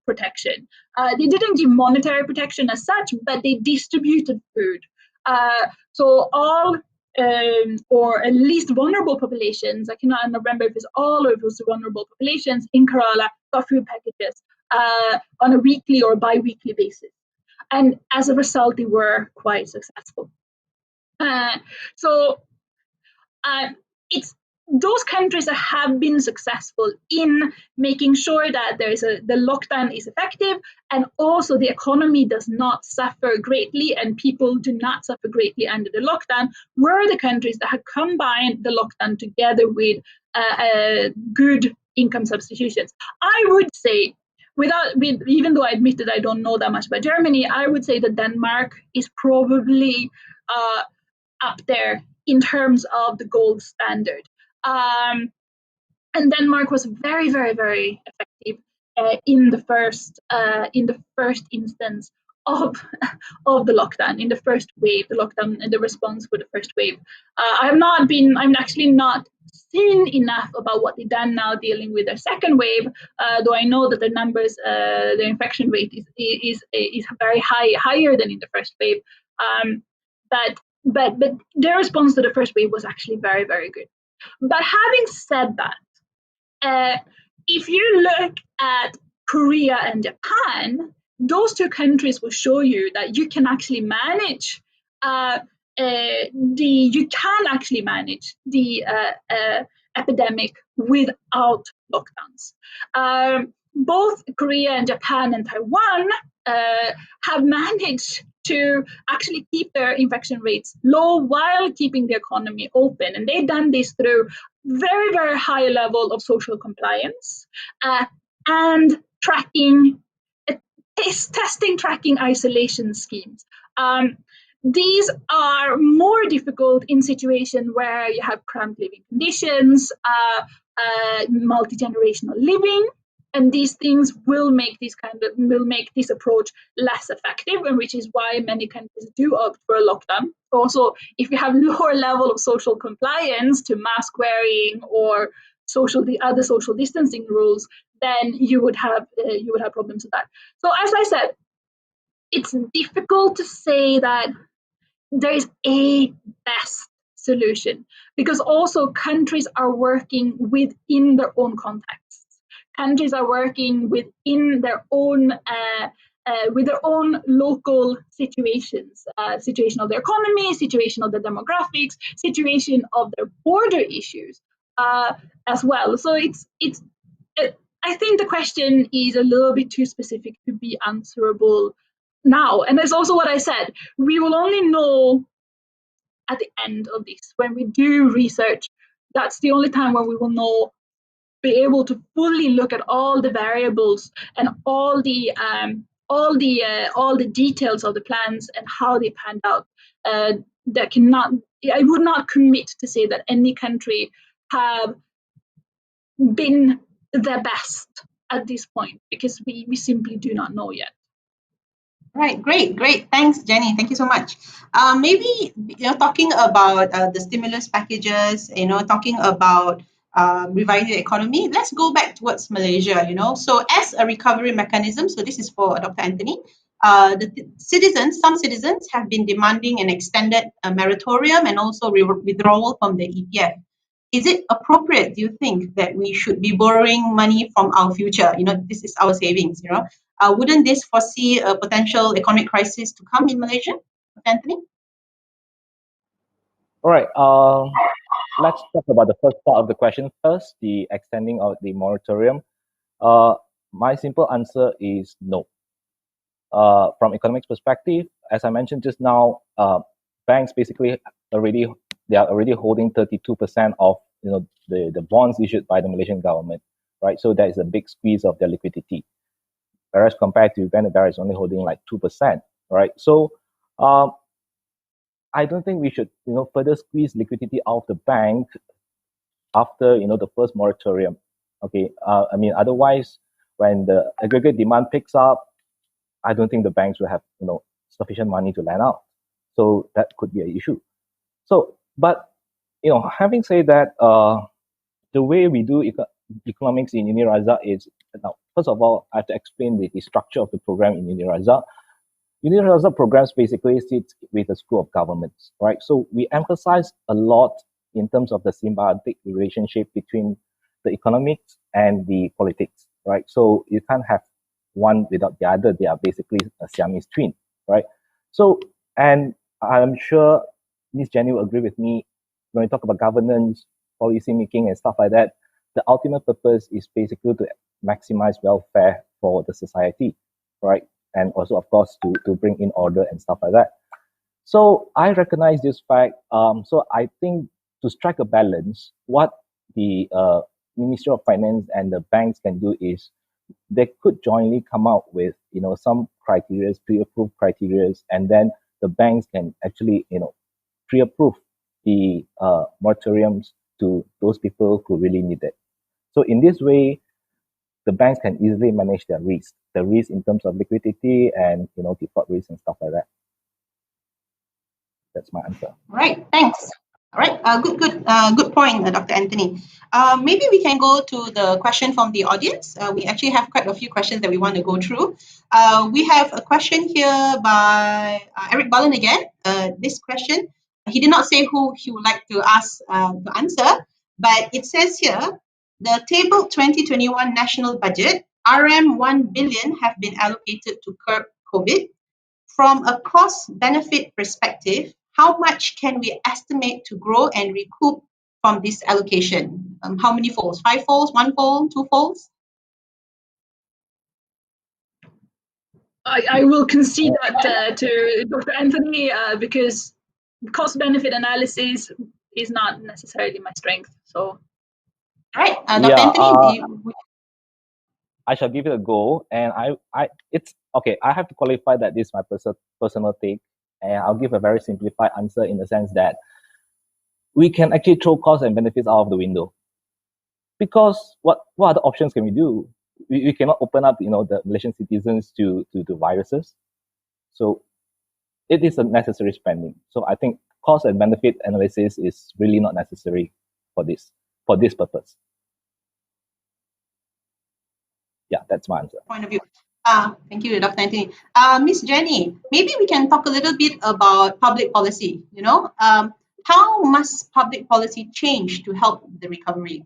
protection. They didn't give monetary protection as such, but they distributed food. So all or at least vulnerable populations, I cannot remember if it's all or if it was vulnerable populations in Kerala, got food packages on a weekly or bi-weekly basis. And as a result, they were quite successful. So it's those countries that have been successful in making sure that the lockdown is effective, and also the economy does not suffer greatly and people do not suffer greatly under the lockdown, were the countries that have combined the lockdown together with good income substitutions. I would say, even though I admit that I don't know that much about Germany, I would say that Denmark is probably up there in terms of the gold standard. And Denmark was very, very, very effective in the first instance of the lockdown, in the first wave, the lockdown and the response for the first wave. I'm actually not seen enough about what they've done now dealing with their second wave, though I know that the numbers, the infection rate is very higher than in the first wave. But their response to the first wave was actually very, very good. But having said that, if you look at Korea and Japan, those two countries will show you that you can actually manage the epidemic without lockdowns. Both Korea and Japan and Taiwan have managed to actually keep their infection rates low while keeping the economy open. And they've done this through very, very high level of social compliance and testing, tracking, isolation schemes. These are more difficult in situations where you have cramped living conditions, multi-generational living, and these things will make this approach less effective, and which is why many countries do opt for a lockdown. Also, if you have lower level of social compliance to mask wearing or the other social distancing rules, then you would have problems with that. So, as I said, it's difficult to say that there is a best solution, because also countries are working within their own contexts. Countries are working within their own with their own local situations, situation of their economy, situation of their demographics, situation of their border issues as well. So I think the question is a little bit too specific to be answerable now. And that's also what I said. We will only know at the end of this, when we do research. That's the only time when we will be able to fully look at all the variables and all the details of the plans and how they panned out. I would not commit to say that any country have been the best at this point, because we simply do not know yet. Right, great. Thanks, Jenny. Thank you so much. Maybe talking about the stimulus packages, talking about reviving the economy. Let's go back towards Malaysia. So as a recovery mechanism, so this is for Dr. Anthony. Some citizens have been demanding an extended moratorium and also withdrawal from the EPF. Is it appropriate, do you think, that we should be borrowing money from our future? This is our savings. Wouldn't this foresee a potential economic crisis to come in Malaysia, Anthony? All right. Let's talk about the first part of the question first, the extending of the moratorium. My simple answer is no. From economics perspective, as I mentioned just now, banks basically are already holding 32% of the bonds issued by the Malaysian government, right? So there is a big squeeze of their liquidity. Whereas compared to Venezuela is only holding like 2%, right? So I don't think we should further squeeze liquidity out of the bank after the first moratorium. Okay, otherwise when the aggregate demand picks up, I don't think the banks will have sufficient money to lend out. So that could be an issue. So, but having said that, the way we do economics in Uni Raza is now first of all, I have to explain the structure of the program in Uni Razak. Uni Razak programs basically sit with the School of Governments, right? So we emphasize a lot in terms of the symbiotic relationship between the economics and the politics, right? So you can't have one without the other. They are basically a Siamese twin, right? So, and I'm sure Ms. Jenny will agree with me when we talk about governance, policy making, and stuff like that. The ultimate purpose is basically to maximize welfare for the society, right? And also, of course, to bring in order and stuff like that. So I recognize this fact. So I think to strike a balance, what the Ministry of Finance and the banks can do is they could jointly come out with some criteria, pre-approved criteria, and then the banks can actually pre-approve the moratoriums to those people who really need it. So in this way, the banks can easily manage their risk, in terms of liquidity and default risk and stuff like that. That's my answer. Right. Thanks. All right. Good point, Dr. Anthony. Maybe we can go to the question from the audience. We actually have quite a few questions that we want to go through. We have a question here by Eric Ballen again. This question, he did not say who he would like to ask to answer, but it says here, the table 2021 national budget, RM 1 billion have been allocated to curb COVID. From a cost-benefit perspective, how much can we estimate to grow and recoup from this allocation? How many folds? 5 folds, 1 fold, 2 folds? I will concede that to Dr. Anthony because cost-benefit analysis is not necessarily my strength. So, right, Dr. Anthony, I shall give it a go, and it's okay. I have to qualify that this is my personal take, and I'll give a very simplified answer in the sense that we can actually throw costs and benefits out of the window. Because what other options can we do? We cannot open up, the Malaysian citizens to viruses. So it is a necessary spending. So I think cost and benefit analysis is really not necessary for this purpose. Yeah, that's my answer. Point of view. Thank you, Dr. Anthony. Miss Jenny, maybe we can talk a little bit about public policy. How must public policy change to help the recovery?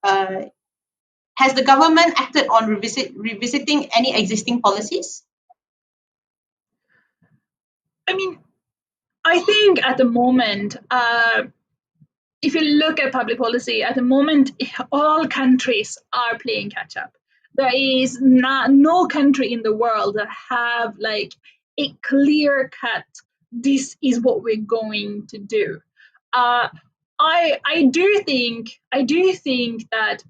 Has the government acted on revisiting any existing policies? I mean, I think at the moment, if you look at public policy, at the moment, all countries are playing catch up. There is no country in the world that have like a clear cut, this is what we're going to do. I do think that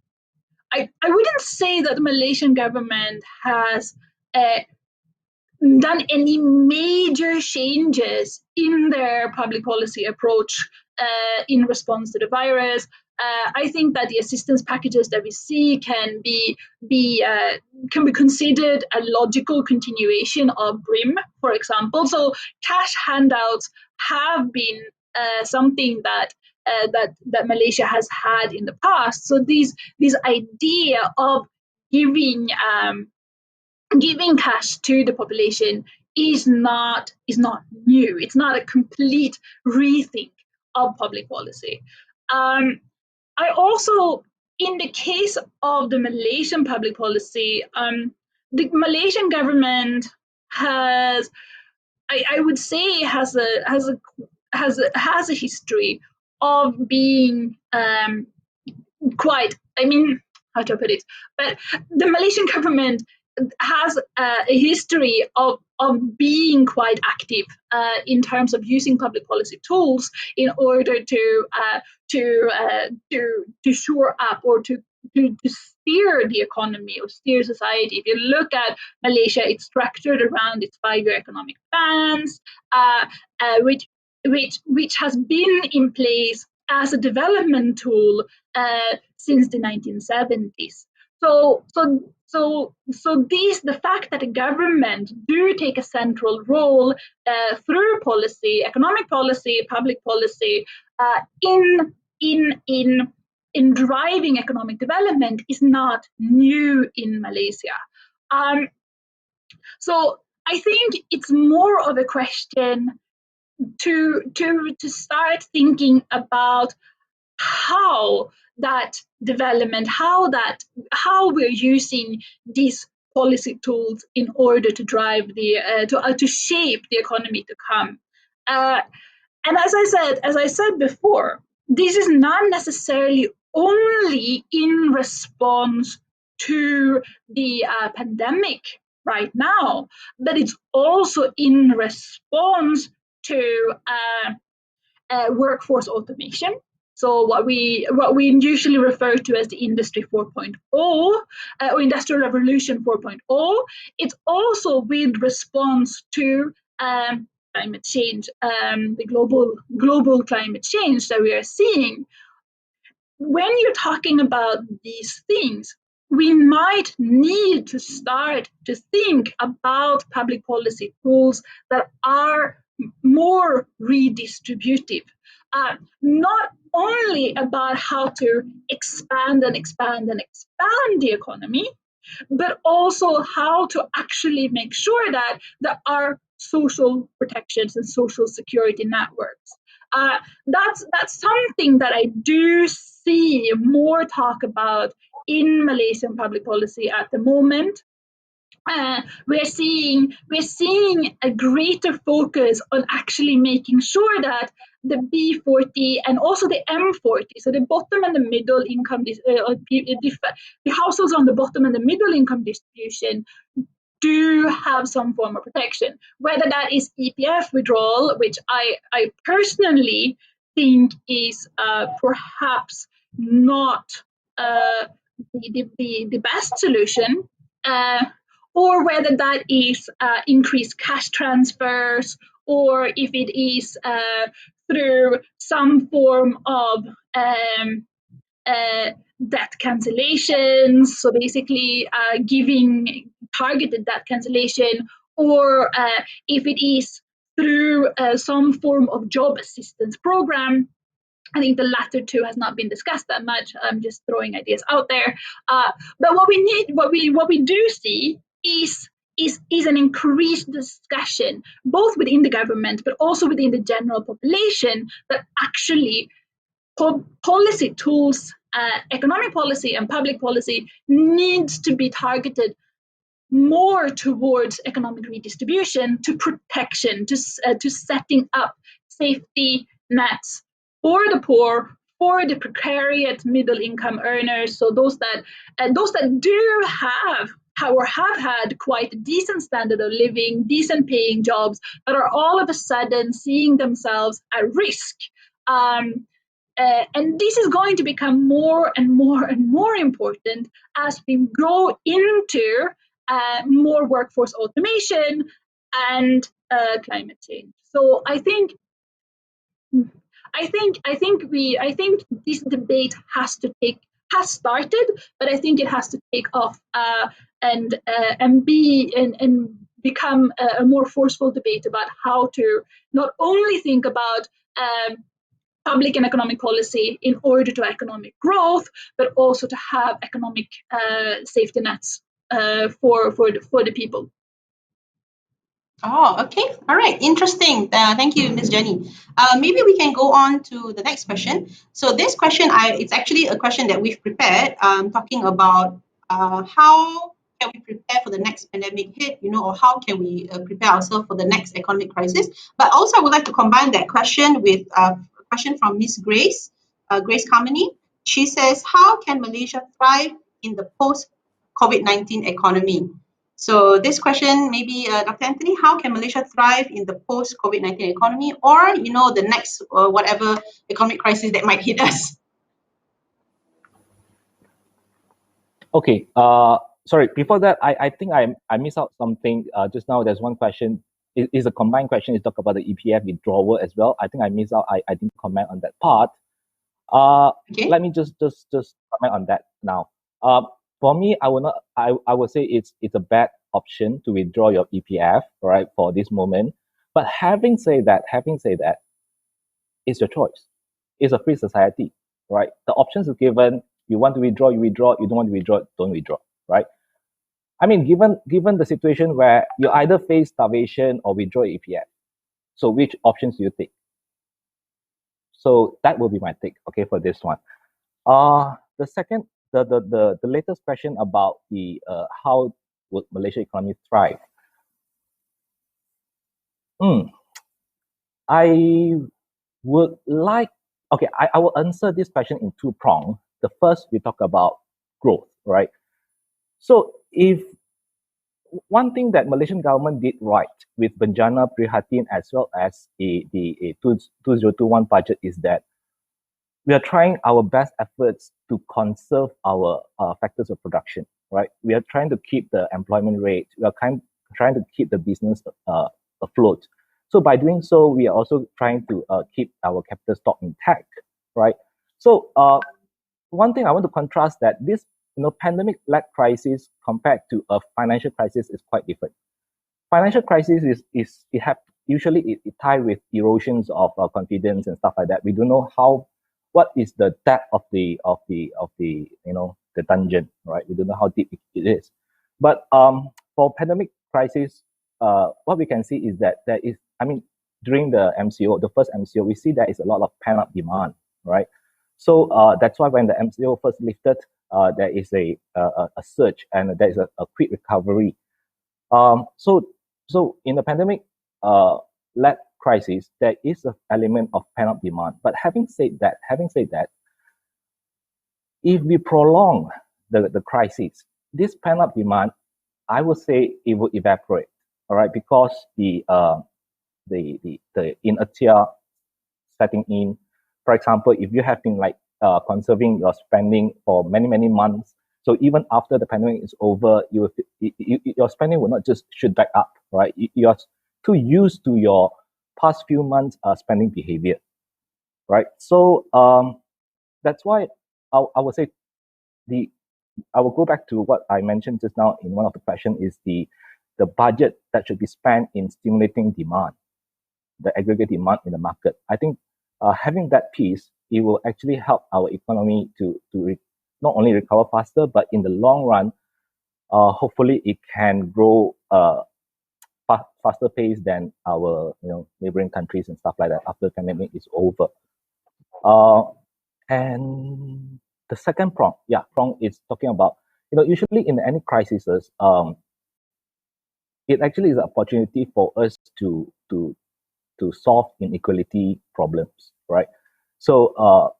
I wouldn't say that the Malaysian government has done any major changes in their public policy approach in response to the virus. I think that the assistance packages that we see can be considered a logical continuation of BRIM, for example. So cash handouts have been something that Malaysia has had in the past. So this idea of giving cash to the population is not new. It's not a complete rethink of public policy. I also, in the case of the Malaysian public policy, the Malaysian government has, I would say, has a history of being quite. I mean, how to put it? But the Malaysian government has a history of being quite active in terms of using public policy tools in order to shore up or to steer the economy or steer society. If you look at Malaysia, it's structured around its 5-year economic plans, which has been in place as a development tool since the 1970s. So the fact that the government do take a central role through policy, economic policy, public policy, in in driving economic development is not new in Malaysia. So I think it's more of a question to start thinking about how that development, how we're using these policy tools in order to drive to shape the economy to come. And as I said before, this is not necessarily only in response to the pandemic right now, but it's also in response to workforce automation. So what we usually refer to as the Industry 4.0 or Industrial Revolution 4.0, it's also with response to climate change, the global climate change that we are seeing. When you're talking about these things, we might need to start to think about public policy tools that are more redistributive, not only about how to expand the economy, but also how to actually make sure that there are social protections and social security networks. That's something that I do see more talk about in Malaysian public policy at the moment. We're seeing a greater focus on actually making sure that the B40 and also the M40, so the bottom and the middle income, the households on the bottom and the middle income distribution do have some form of protection, whether that is EPF withdrawal, which I personally think is perhaps not the best solution, or whether that is increased cash transfers, or if it is through some form of debt cancellations, so basically giving targeted debt cancellation, or if it is through some form of job assistance program. I think the latter two has not been discussed that much. I'm just throwing ideas out there. But what we do see is an increased discussion, both within the government, but also within the general population, that actually policy tools, economic policy and public policy needs to be targeted more towards economic redistribution, to protection, to setting up safety nets for the poor, for the precariat middle income earners, so those that do have or have had quite a decent standard of living, decent paying jobs, but are all of a sudden seeing themselves at risk. And this is going to become more and more and more important as we go into more workforce automation and climate change. So I think this debate has started, but I think it has to take off and become a more forceful debate about how to not only think about public and economic policy in order to economic growth, but also to have economic safety nets for the people. Oh, okay. All right. Interesting. Thank you, Ms. Jenny. Maybe we can go on to the next question. So this question, it's actually a question that we've prepared, talking about how can we prepare for the next pandemic hit, or how can we prepare ourselves for the next economic crisis. But also I would like to combine that question with a question from Ms. Grace Kamini. She says, how can Malaysia thrive in the post-COVID-19 economy? So this question, maybe Dr. Anthony, how can Malaysia thrive in the post-COVID-19 economy, or the next whatever economic crisis that might hit us? Okay. Sorry. Before that, I think I missed out something just now. There's one question. It is a combined question. It talk about the EPF withdrawal as well. I think I missed out. I didn't comment on that part. Okay. Let me just comment on that now. For me, I would say it's a bad option to withdraw your EPF, right, for this moment. But having said that, it's your choice. It's a free society, right? The options are given. You want to withdraw, you withdraw. You don't want to withdraw, don't withdraw, right? I mean, given the situation where you either face starvation or withdraw EPF, so which options do you take? So that will be my take, okay, for this one. The second, the latest question about the how would Malaysia economy thrive? I would like, okay, I will answer this question in two prongs. The first, we talk about growth, right? So if one thing that Malaysian government did right with Bencana Prihatin as well as the 2021 budget is that we are trying our best efforts to conserve our factors of production, right? We are trying to keep the employment rate. We are trying to keep the business afloat. So by doing so, we are also trying to keep our capital stock intact, right? So one thing I want to contrast that this pandemic-led crisis compared to a financial crisis is quite different. Financial crisis is usually it tied with erosions of confidence and stuff like that. We don't know what is the depth of the the dungeon, right? We don't know how deep it is. But for pandemic crisis, what we can see is that there is, I mean, during the MCO, the first MCO, we see there is a lot of pent-up demand, right? So that's why when the MCO first lifted, there is a surge and there is a quick recovery. So in the pandemic led crisis, there is an element of pent-up demand. But having said that, if we prolong the crisis, this pent-up demand, I would say it will evaporate, all right, because the inertia setting in. For example, if you have been like conserving your spending for many months, so even after the pandemic is over, your spending will not just shoot back up, right? You're too used to your past few months spending behavior, right? So that's why I would say I will go back to what I mentioned just now in one of the questions is the budget that should be spent in stimulating demand, the aggregate demand in the market. I think having that piece, it will actually help our economy to not only recover faster, but in the long run, hopefully it can grow faster pace than our neighboring countries and stuff like that after the pandemic is over. And the second prong is talking about usually in any crises, it actually is an opportunity for us to solve inequality problems, right? So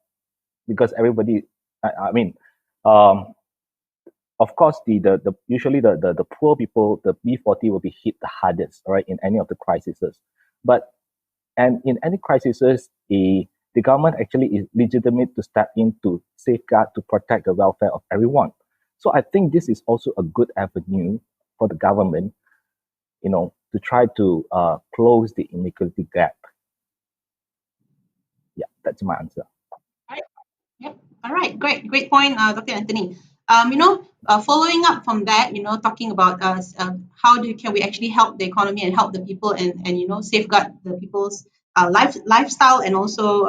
because everybody, I mean, of course, usually the poor people, the B40 will be hit the hardest, right, in any of the crises. And in any crises, the government actually is legitimate to step in to safeguard, to protect the welfare of everyone. So I think this is also a good avenue for the government, to try to close the inequality gap. Yeah, that's my answer. Yep. All right. Great point, Dr. Anthony. Following up from that, talking about how can we actually help the economy and help the people and safeguard the people's lifestyle and also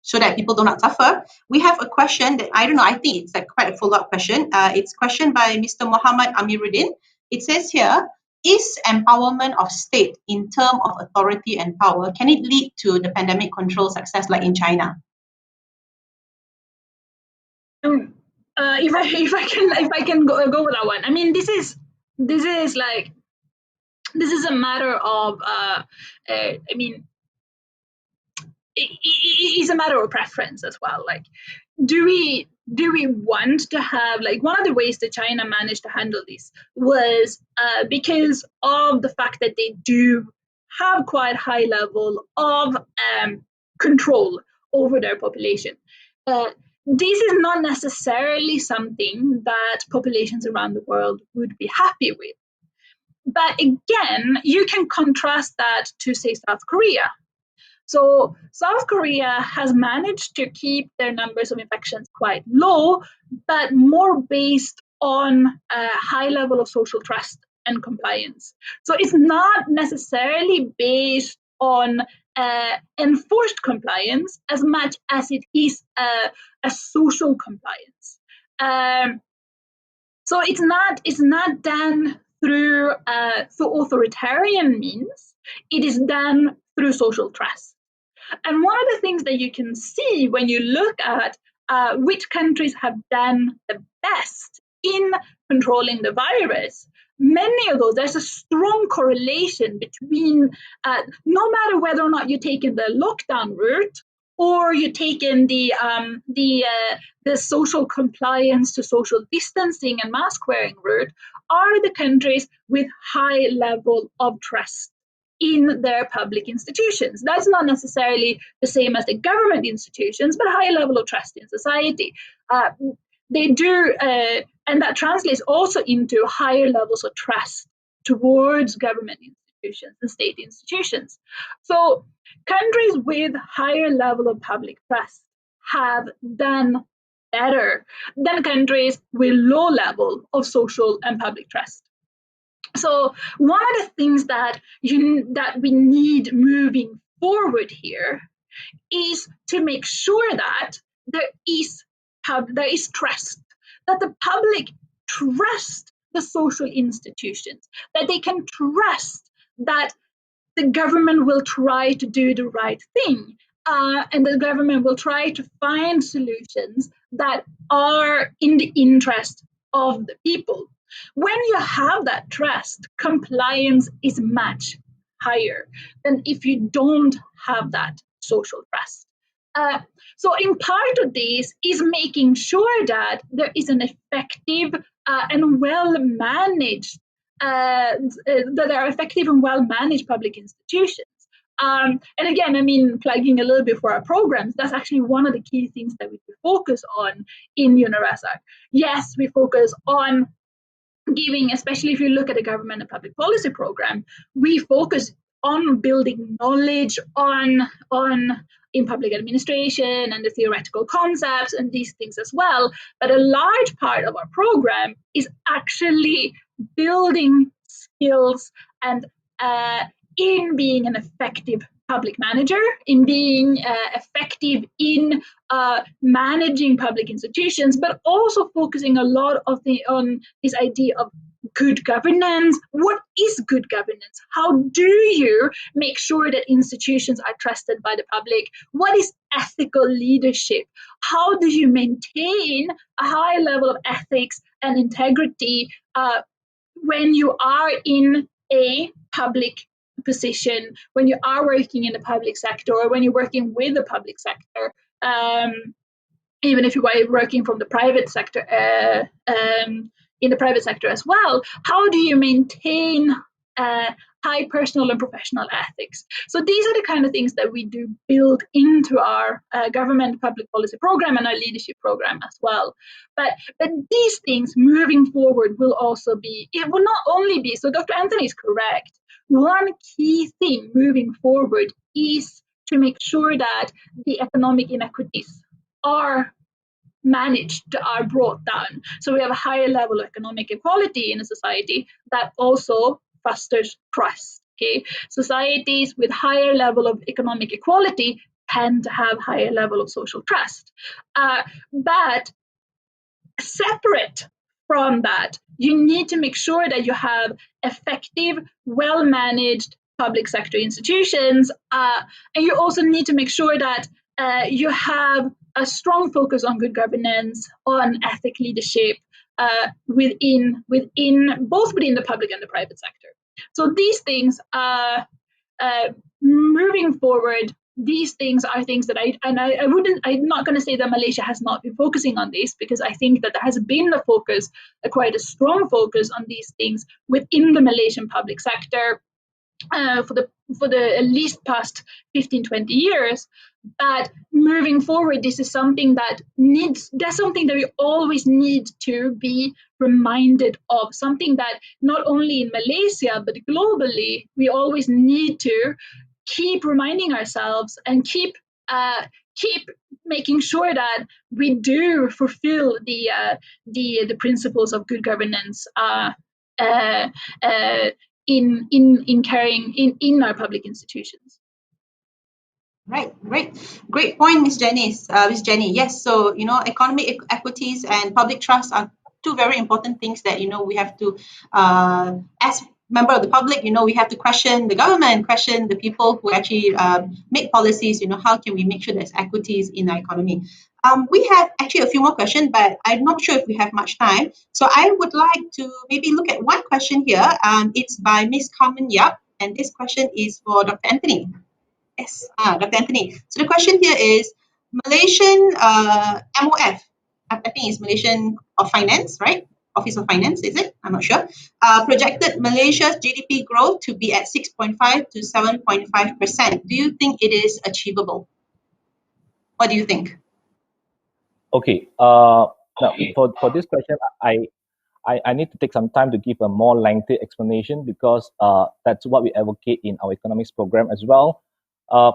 so that people do not suffer. We have a question that I don't know. I think it's like quite a follow-up question. It's questioned by Mr. Muhammad Amiruddin. It says here, is empowerment of state in terms of authority and power, can it lead to the pandemic control success like in China? If I can go with that one. I mean, this is a matter of I mean, it's a matter of preference as well. Like, do we want to have, like, one of the ways that China managed to handle this was because of the fact that they do have quite high level of control over their population. This is not necessarily something that populations around the world would be happy with. But again, you can contrast that to, say, South Korea. So South Korea has managed to keep their numbers of infections quite low, but more based on a high level of social trust and compliance. So it's not necessarily based on enforced compliance as much as it is a social compliance. So it's not done through authoritarian means. It is done through social trust. And one of the things that you can see when you look at which countries have done the best in controlling the virus, many of those, there's a strong correlation between, no matter whether or not you're taking the lockdown route or you're taking the social compliance to social distancing and mask wearing route, are the countries with high level of trust in their public institutions. That's not necessarily the same as the government institutions, but a high level of trust in society. They do, and that translates also into higher levels of trust towards government institutions and state institutions. So countries with higher level of public trust have done better than countries with low level of social and public trust. So one of the things that we need moving forward here is to make sure that there is trust, that the public trust the social institutions, that they can trust that the government will try to do the right thing, and the government will try to find solutions that are in the interest of the people. When you have that trust, compliance is much higher than if you don't have that social trust. So in part of this is making sure that there is an effective and well-managed, that there are effective and well-managed public institutions. And again, I mean, plugging a little bit for our programs, that's actually one of the key things that we focus on in UNIRASAC. Yes, we focus on giving, especially if you look at the government and public policy program, we focus on building knowledge on in public administration and the theoretical concepts and these things as well. But a large part of our program is actually building skills and in being an effective public manager, in being effective in managing public institutions, but also focusing a lot of on this idea of good governance. What is good governance? How do you make sure that institutions are trusted by the public? What is ethical leadership? How do you maintain a high level of ethics and integrity when you are in a public position, when you are working in the public sector, or when you're working with the public sector, even if you are working from the private sector, in the private sector as well? How do you maintain high personal and professional ethics? So these are the kind of things that we do build into our government public policy program and our leadership program as well. But these things moving forward will also be, it will not only be, so Dr. Anthony is correct, one key thing moving forward is to make sure that the economic inequities are managed, are brought down. So we have a higher level of economic equality in a society that also fosters trust. Okay, societies with higher level of economic equality tend to have higher level of social trust. But separate from that, you need to make sure that you have effective, well-managed public sector institutions, and you also need to make sure that you have a strong focus on good governance, on ethic leadership within both within the public and the private sector. So these things, moving forward, these things are things that I'm not going to say that Malaysia has not been focusing on this, because I think that there has been a focus, quite a strong focus on these things within the Malaysian public sector for the at least past 15-20 years. But moving forward, this is something that's something that we always need to be reminded of, something that not only in Malaysia but globally we always need to keep reminding ourselves and keep making sure that we do fulfill the principles of good governance in carrying in our public institutions. Right, great point, Miss Jenny. Miss Jenny, yes. So economic equities and public trust are two very important things that we have to, as member of the public, we have to question the government, question the people who actually make policies. How can we make sure there's equities in our economy? We have actually a few more questions, but I'm not sure if we have much time. So I would like to maybe look at one question here. It's by Miss Carmen Yap, and this question is for Dr. Anthony. Yes, Dr. Anthony. So the question here is Malaysian MOF, I think it's Malaysian of Finance, right? Office of Finance, is it? I'm not sure. Projected Malaysia's GDP growth to be at 6.5 to 7.5%. Do you think it is achievable? What do you think? Okay. Now for this question, I need to take some time to give a more lengthy explanation because that's what we advocate in our economics program as well.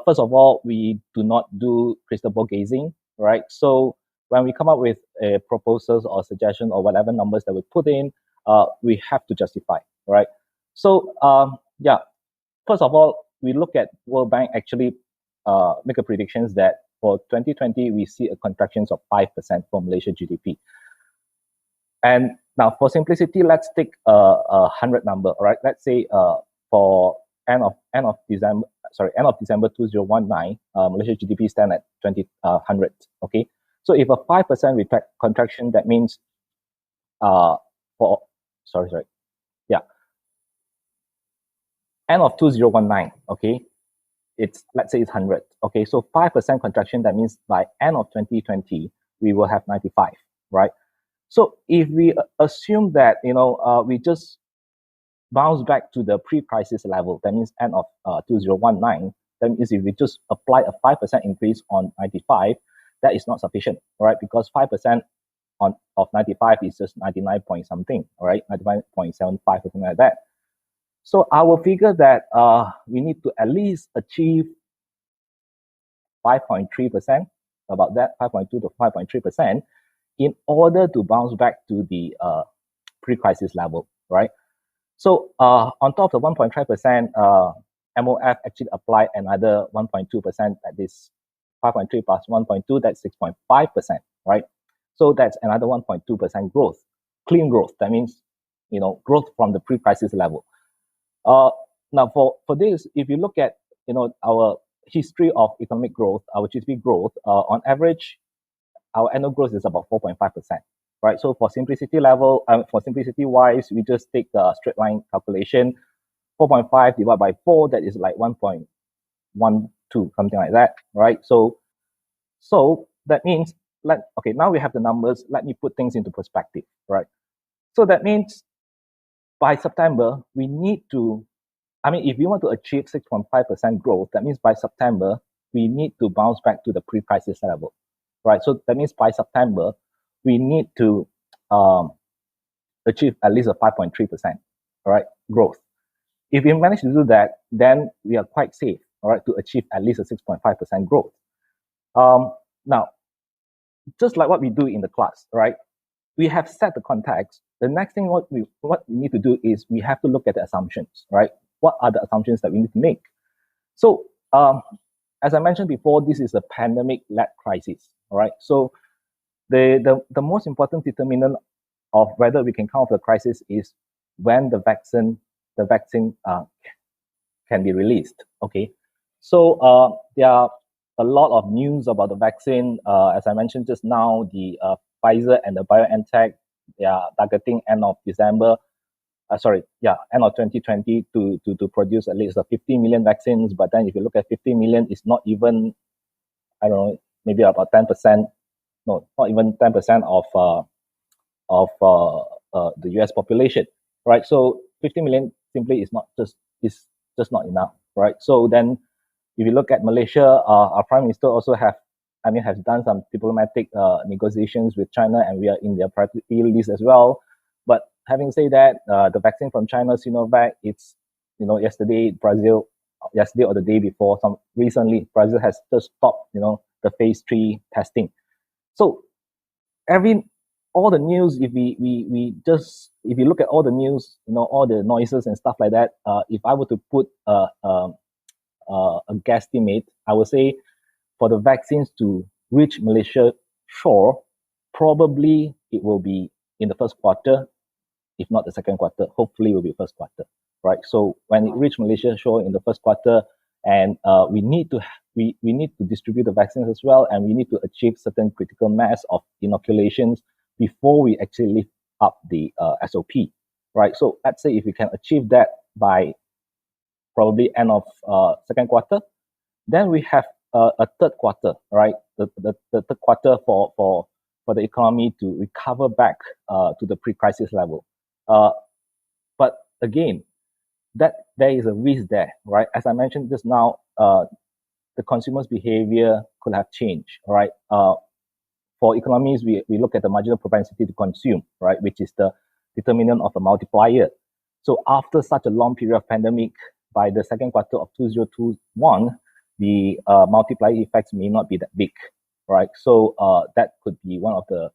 First of all, we do not do crystal ball gazing, right? So when we come up with proposals or suggestions or whatever numbers that we put in, we have to justify, right? So yeah, first of all, we look at World Bank actually make a predictions that for 2020 we see a contraction of 5% for Malaysia GDP. And now for simplicity, let's take a 100 number, all right? Let's say for end of December 2019, Malaysia GDP stand at 100, okay? So if a 5% contraction, that means end of 2019, okay? Let's say it's 100, okay? So 5% contraction, that means by end of 2020, we will have 95, right? So if we assume that we just bounce back to the pre-crisis level, that means end of 2019, that means if we just apply a 5% increase on 95, that is not sufficient, right? Because 5% of 95 is just 99 point something, right? 99.75 or something like that. So I will figure that we need to at least achieve 5.3%, about that, 5.2 to 5.3%, in order to bounce back to the pre-crisis level, right? So on top of the 1.5%, MOF actually applied another 1.2%, that is 5.3 plus 1.2, that's 6.5%, right? So that's another 1.2% growth, clean growth. That means, growth from the pre-crisis level. Now for this, if you look at, our history of economic growth, our GDP growth, on average, our annual growth is about 4.5%, right? So for simplicity wise, we just take the straight line calculation, 4.5 divided by 4, that is like 1.12, something like that, right? So that means, now we have the numbers, let me put things into perspective, right? So that means by September, we need to, if you want to achieve 6.5% growth, that means by September, we need to bounce back to the pre-crisis level, right? So that means by September, we need to achieve at least a 5.3%, all right, growth. If we manage to do that, then we are quite safe, all right, to achieve at least a 6.5% growth. Now, just like what we do in the class, right? We have set the context. The next thing what we need to do is we have to look at the assumptions, right? What are the assumptions that we need to make? So, as I mentioned before, this is a pandemic-led crisis, all right? So the most important determinant of whether we can come out of the crisis is when the vaccine can be released, okay? So there are a lot of news about the vaccine. As I mentioned just now, the Pfizer and the BioNTech, they are targeting end of December, end of 2020 to produce at least 50 million vaccines. But then if you look at 50 million, it's not even, I don't know, maybe about 10%, no, not even 10% of the US population, right? So 50 million simply is just not enough, right? So then if you look at Malaysia, our Prime Minister also has done some diplomatic negotiations with China, and we are in their priority list as well. But having said that, the vaccine from China, Sinovac, it's, yesterday or the day before, recently, Brazil has just stopped, the phase 3 testing. So all the news, if you look at all the news, all the noises and stuff like that, if I were to put a guesstimate, I would say for the vaccines to reach Malaysia shore, probably it will be in the first quarter, if not the second quarter. Hopefully, it will be first quarter, right? So when it reach Malaysia shore in the first quarter, and we need to distribute the vaccines as well, and we need to achieve certain critical mass of inoculations before we actually lift up the SOP, right? So let's say if we can achieve that by probably end of second quarter, then we have a third quarter, right? The third quarter for the economy to recover back to the pre-crisis level. But again, that there is a risk there, right? As I mentioned just now, the consumer's behavior could have changed, right? For economies, we look at the marginal propensity to consume, right, which is the determinant of a multiplier. So after such a long period of pandemic, by the second quarter of 2021, the multiplier effects may not be that big, right? So that could be one of the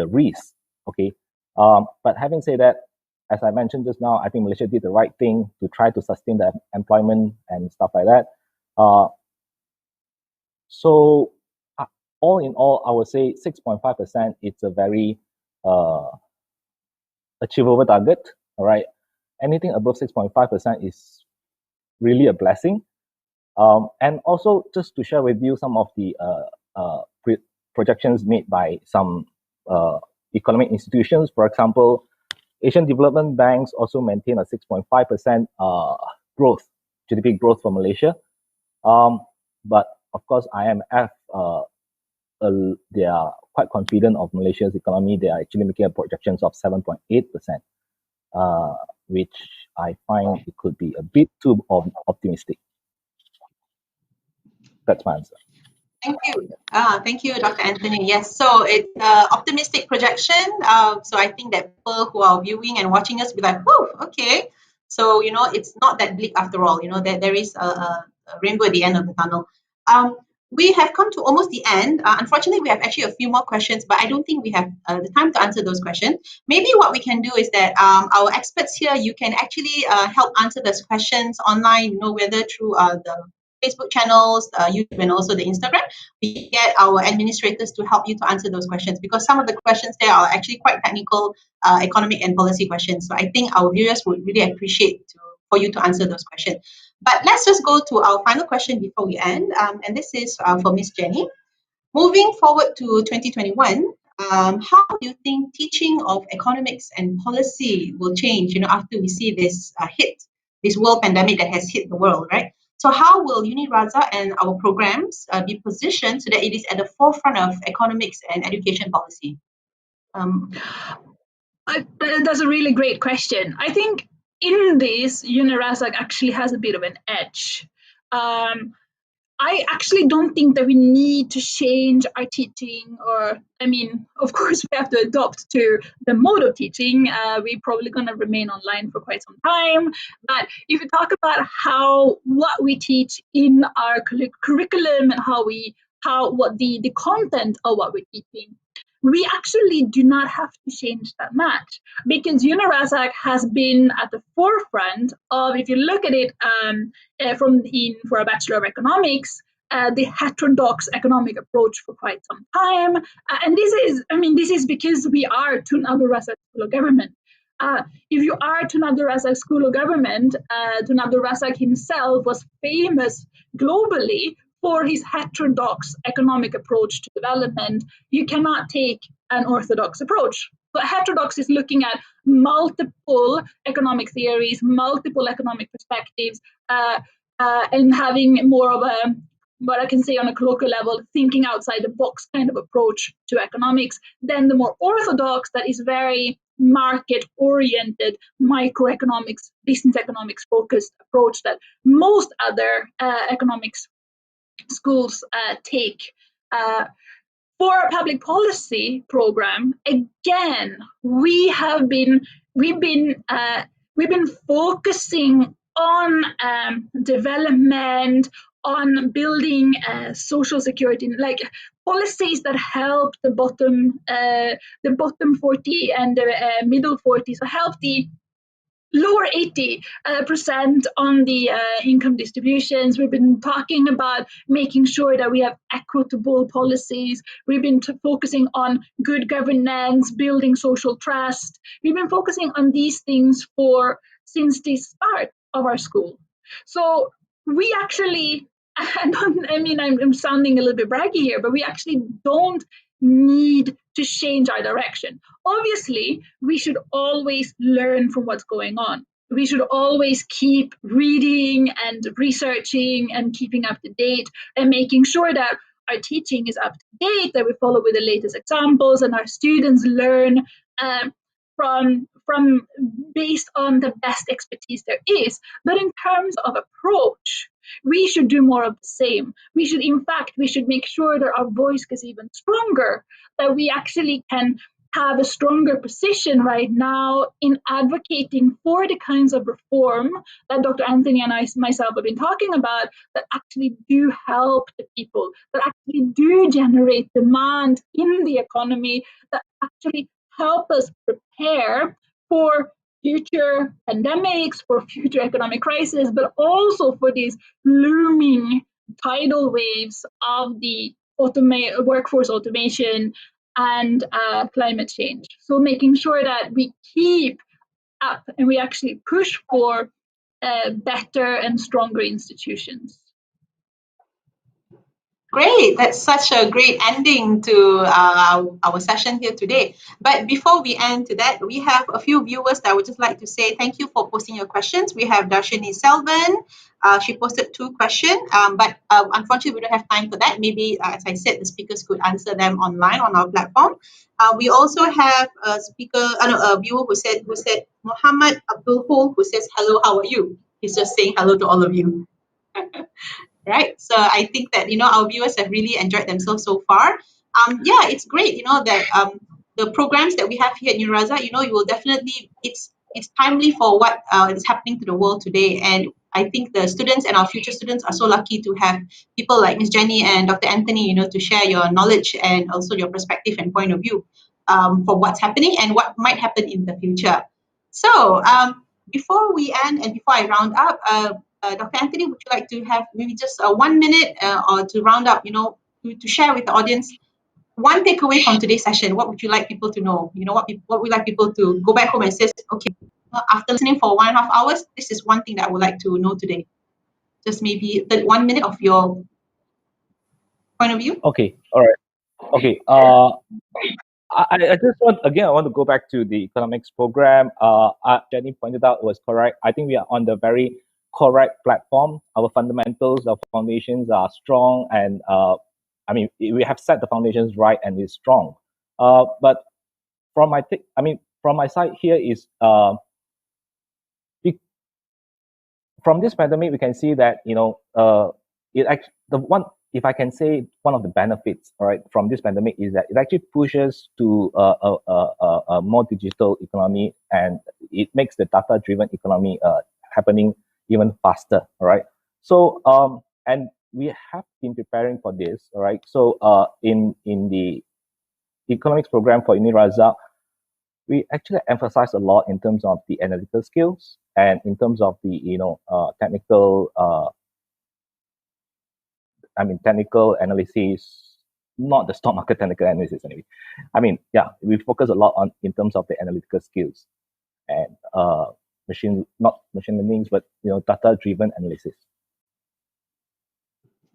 risks. Okay, but having said that, as I mentioned just now, I think Malaysia did the right thing to try to sustain the employment and stuff like that. So all in all, I would say 6.5%. It's a very achievable target. All right, anything above 6.5% is really a blessing. And also, just to share with you some of the projections made by some economic institutions. For example, Asian Development Banks also maintain a 6.5% growth, GDP growth for Malaysia. But of course, IMF, they are quite confident of Malaysia's economy. They are actually making a projections of 7.8%, which I find it could be a bit too optimistic. That's my answer. Thank you. Thank you, Dr. Anthony. Yes, so it's optimistic projection. So I think that people who are viewing and watching us will be like, "Whoa, okay." So it's not that bleak after all. There is a rainbow at the end of the tunnel. We have come to almost the end. Unfortunately, we have actually a few more questions, but I don't think we have the time to answer those questions. Maybe what we can do is that our experts here, you can actually help answer those questions online, whether through the Facebook channels, YouTube, and also the Instagram. We get our administrators to help you to answer those questions, because some of the questions there are actually quite technical, economic and policy questions. So I think our viewers would really appreciate for you to answer those questions. But let's just go to our final question before we end. And this is for Miss Jenny. Moving forward to 2021, how do you think teaching of economics and policy will change, after we see this this world pandemic that has hit the world, right? So how will UniRaza and our programs be positioned so that it is at the forefront of economics and education policy? That's a really great question. I think in this, UniRaza actually has a bit of an edge. I actually don't think that we need to change our teaching, of course, we have to adopt to the mode of teaching. We're probably going to remain online for quite some time. But if you talk about what we teach in our curriculum and what the content of what we're teaching, we actually do not have to change that much, because UniRaza has been at the forefront of, if you look at it for a Bachelor of Economics, the heterodox economic approach for quite some time. And this is because we are Tun Abdul Razak School of Government. If you are Tun Abdul Razak School of Government, Tun Abdul Razak himself was famous globally for his heterodox economic approach to development. You cannot take an orthodox approach. But heterodox is looking at multiple economic theories, multiple economic perspectives, and having more of what I can say on a colloquial level, thinking outside the box kind of approach to economics. Then the more orthodox, that is very market-oriented, microeconomics, business economics focused approach that most other economics schools take. For a public policy program, again, we've been focusing on development, on building social security, like policies that help the bottom 40 and the middle 40, so help the lower 80% on the income distributions. We've been talking about making sure that we have equitable policies. We've been focusing on good governance, building social trust. We've been focusing on these things since the start of our school. So we actually, I'm sounding a little bit braggy here, but we actually don't need to change our direction. Obviously, we should always learn from what's going on. We should always keep reading and researching and keeping up to date and making sure that our teaching is up to date, that we follow with the latest examples, and our students learn from based on the best expertise there is. But in terms of approach, we should do more of the same. We should make sure that our voice is even stronger, that we actually can have a stronger position right now in advocating for the kinds of reform that Dr. Anthony and myself have been talking about, that actually do help the people, that actually do generate demand in the economy, that actually help us prepare for future pandemics, for future economic crisis, but also for these looming tidal waves of the workforce automation and climate change. So making sure that we keep up and we actually push for better and stronger institutions. Great. That's such a great ending to our session here today. But before we end to that, we have a few viewers that I would just like to say thank you for posting your questions. We have Darshini Selvan. She posted 2 questions, but unfortunately, we don't have time for that. Maybe, as I said, the speakers could answer them online on our platform. We also have a viewer who said Muhammad Abdul Hul, who says, hello, how are you? He's just saying hello to all of you. Right, so I think that our viewers have really enjoyed themselves so far. Yeah, it's great that the programs that we have here at Uniraza, you will definitely, it's timely for what is happening to the world today. And I think the students and our future students are so lucky to have people like Ms. Jenny and Dr. Anthony, to share your knowledge and also your perspective and point of view for what's happening and what might happen in the future. So before we end and before I round up, Dr. Anthony, would you like to have maybe just 1 minute or to round up, to share with the audience one takeaway from today's session? What would you like people to know? What would you like people to go back home and say, okay, after listening for 1.5 hours, this is one thing that I would like to know today. Just maybe 1 minute of your point of view. Okay, all right. Okay, I just want to go back to the economics program. Jenny pointed out was correct. I think we are on the very correct platform. Our fundamentals, our foundations are strong, and we have set the foundations right and it's strong. But from my side here is from this pandemic we can see that if I can say one of the benefits, all right, from this pandemic is that it actually pushes to a more digital economy, and it makes the data-driven economy happening even faster, all right? So, and we have been preparing for this, all right? So, in the economics program for Uniraza, we actually emphasize a lot in terms of the analytical skills and in terms of the technical technical analysis, not the stock market technical analysis anyway. We focus a lot on in terms of the analytical skills and not machine learning, but data-driven analysis.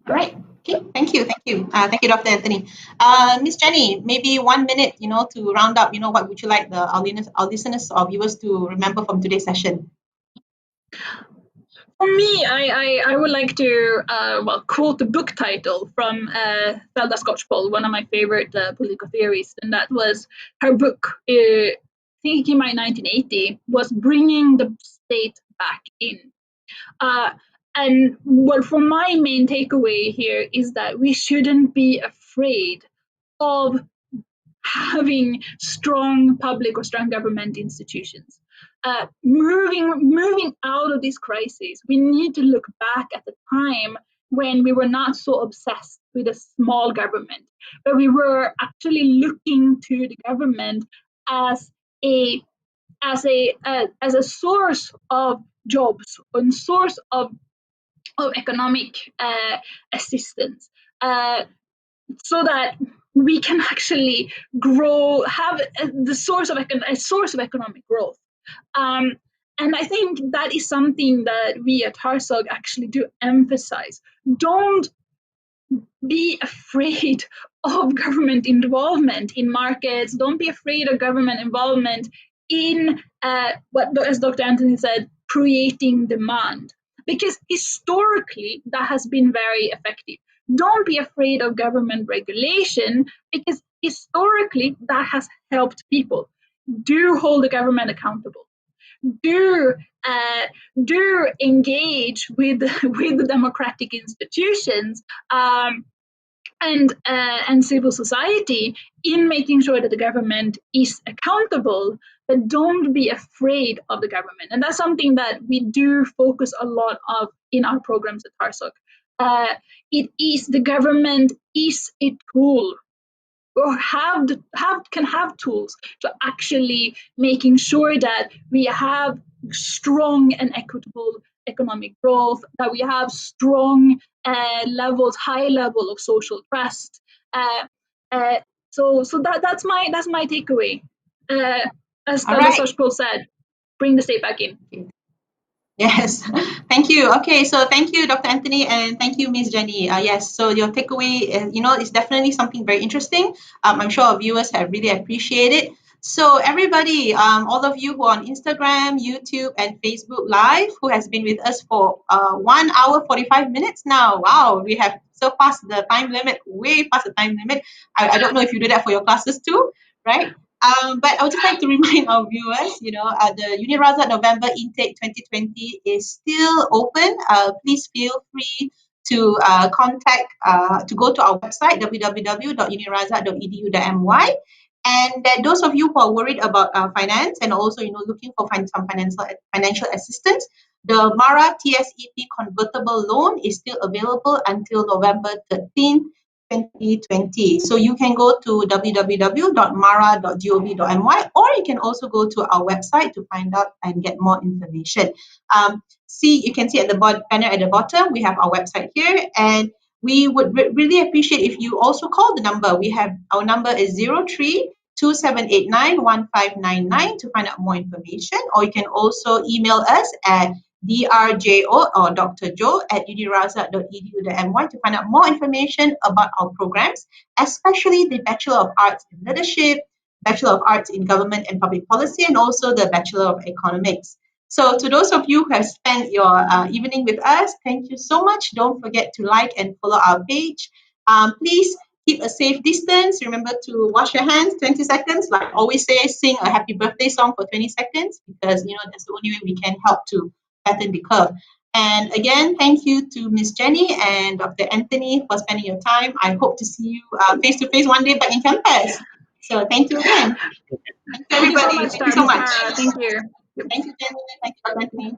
All right. Okay. Thank you, Dr. Anthony. Miss Jenny, maybe 1 minute, to round up. What would you like our listeners or viewers to remember from today's session? For me, I would like to quote the book title from Zelda Skocpol, one of my favorite political theorists, and that was her book. I think it came out in 1980. Was Bringing the State Back In. And for my main takeaway here is that we shouldn't be afraid of having strong public or strong government institutions. Moving out of this crisis, we need to look back at the time when we were not so obsessed with a small government, but we were actually looking to the government as as a source of jobs and source of economic assistance, so that we can actually grow, have the source of a source of economic growth. And I think that is something that we at TARSOG actually do emphasize. Don't be afraid of government involvement in markets. Don't be afraid of government involvement in what, as Dr. Anthony said, creating demand. Because historically, that has been very effective. Don't be afraid of government regulation, because historically, that has helped people. Do hold the government accountable. Do engage with the democratic institutions, and civil society in making sure that the government is accountable, but don't be afraid of the government. And that's something that we do focus a lot of in our programs at TARSOC. The government is a tool, or can have tools to actually making sure that we have strong and equitable economic growth, that we have strong high level of social trust. So that's my takeaway. As Dr. said, bring the state back in. Yes, thank you. Okay, so thank you, Dr. Anthony, and thank you, Ms. Jenny. Yes, so your takeaway, is definitely something very interesting. I'm sure our viewers have really appreciated. So everybody, all of you who are on Instagram, YouTube, and Facebook Live, who has been with us for 1 hour, 45 minutes now. Wow, we have surpassed the time limit, way past the time limit. I don't know if you do that for your classes too, right? But I would just like to remind our viewers, the Unirazat November Intake 2020 is still open. Please feel free to to go to our website, www.unirazat.edu.my. And then those of you who are worried about finance and also, looking for some financial assistance, the MARA TSEP convertible loan is still available until November 13th. 2020. So you can go to www.mara.gov.my, or you can also go to our website to find out and get more information. You can see at the banner at the bottom, we have our website here, and we would really appreciate if you also call the number. Our number is 03-2789-1599 to find out more information, or you can also email us at drjo or drjo@unirazat.edu.my to find out more information about our programs, especially the Bachelor of Arts in Leadership, Bachelor of Arts in Government and Public Policy, and also the Bachelor of Economics. So to those of you who have spent your evening with us, thank you so much. Don't forget to like and follow our page. Please keep a safe distance. Remember to wash your hands 20 seconds. Like I always say, sing a happy birthday song for 20 seconds because, that's the only way we can help to flatten the curve. And again, thank you to Ms. Jenny and Dr. Anthony for spending your time. I hope to see you face to face one day back in campus. So thank you again. Thank you, everybody. Thank you so much, Thank you so much. Tara. Thank you. Thank you, Jenny. Thank you, Dr. Anthony.